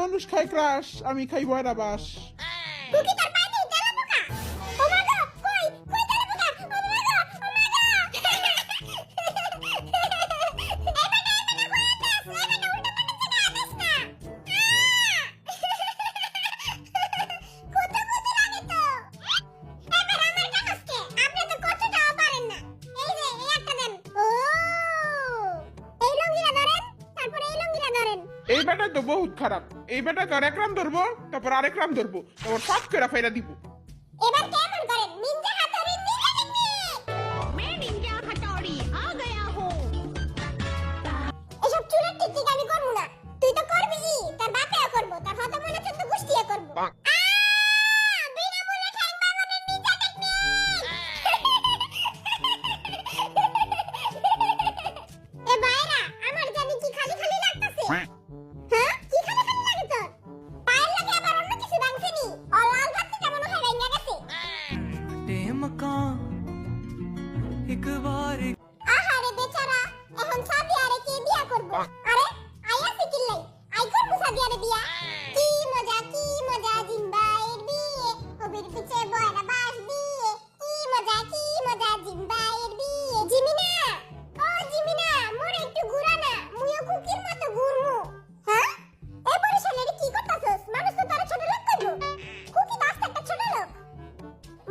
মানুষ খায় ক্রাশ, আমি খাই বয়রা বাস। কুকি তোর পাইতে তেলা পোকা। ও মা গো, কই কই তেলা পোকা। ও মা গো, ও মা গো। এই বেটা তো বহুত খারাপ, এই বেটা তোর এক রাম ধরবো, তারপর আরেক রাম ধরবো, তারপর ফাঁক করে ফেরা দিব। এবার কেমন করেন নিনজা হাতুড়ি নিনজা টেকনিক। मैं निंजा हथौड़ी आ गया हूँ। এসব চুরের টেকনিক আমি করব না। তুই তো করবি, তোর বাপেও করব, তোর হত মনে চোদ্দ গোষ্ঠীও করব। বিনামূল্যে ঠ্যাং ভাঙানোর নিনজা টেকনিক। এ ভাইরা, আমার জানি কি খালি খালি লাগতাছে। হ্যাঁ, কি খালি খালি লাগে তোর? পায়ের লাগে আবার অন্য কিছু ভাঙছে নি? লাল বাতিটা মনে হয় ভেঙে গেছে। আহারে বেচারা, এখন সাদিয়ারে কে বিয়া করব? আরে আয়া সিকিল্লাই, আই করব সাদিয়ারে বিয়া। কি মজা জিম্বাইয়ের বিয়ে, হবির পিছে বয়রা বাস দিয়ে। কি মজা জিম্বাইয়ের বিয়ে। জিমিনা, ও জিমিনা, মোরে একটু ঘুরা না, মুইও কুকির মতো ঘুরমু। হ্যাঁ, এই পরিশালের কি করতাছস? মানুষ তো তোরে ছোট লোক কইবো। কুকি তো আস্তে একটা ছোট লোক।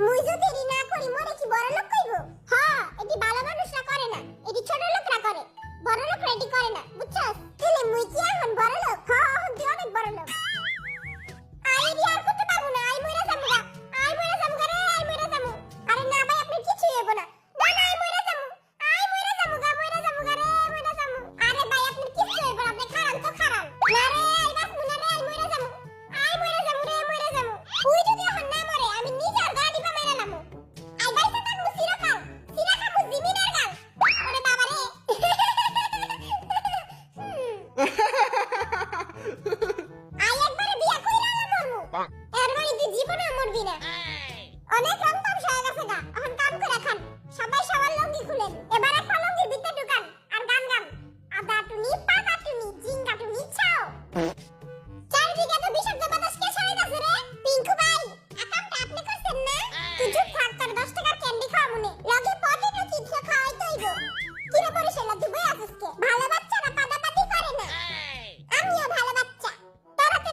মুই যদি এডি না করি মোরে কি বড় লোক কইবো? হ্যাঁ, এডি ভালো মানুষরা করে না, এডি ছোট লোকরা করে, বড় লোকরা এডি করে না, বুঝছস? তাহলে মুই কি এখন বড় লোক? হ্যাঁ, এখন তুই অনেক বড় লোক। আই এডি আর করতে পারবো না, আই মইরা যামু গা, আই মইরা যামু গা রে, আই মইরা যামু। আরে না ভাই, আপনি কিছুই হইব না। না না, আই মইরা যামু, আই মইরা যামু গা রে, মইরা যামু। আরে ভাই, আপনি কিছুই হইব না, আপনি খারান তো খারান। না রে, আই বাঁচমু না রে, আই মইরা যামু, আই মইরা যামু রে, মইরা যামু। তুই যদি এখন না মরে, আমি নিজের গাড়ি পা মেরে নামু। আই বাইসা থাকমু চিরকাল, চিরা খামু জিমিনের গাল। ওরে বাবা রে। আই একবারে বিয়া কইরা মরমু। এর মানে তুই জীবনে মরবি না। অনেক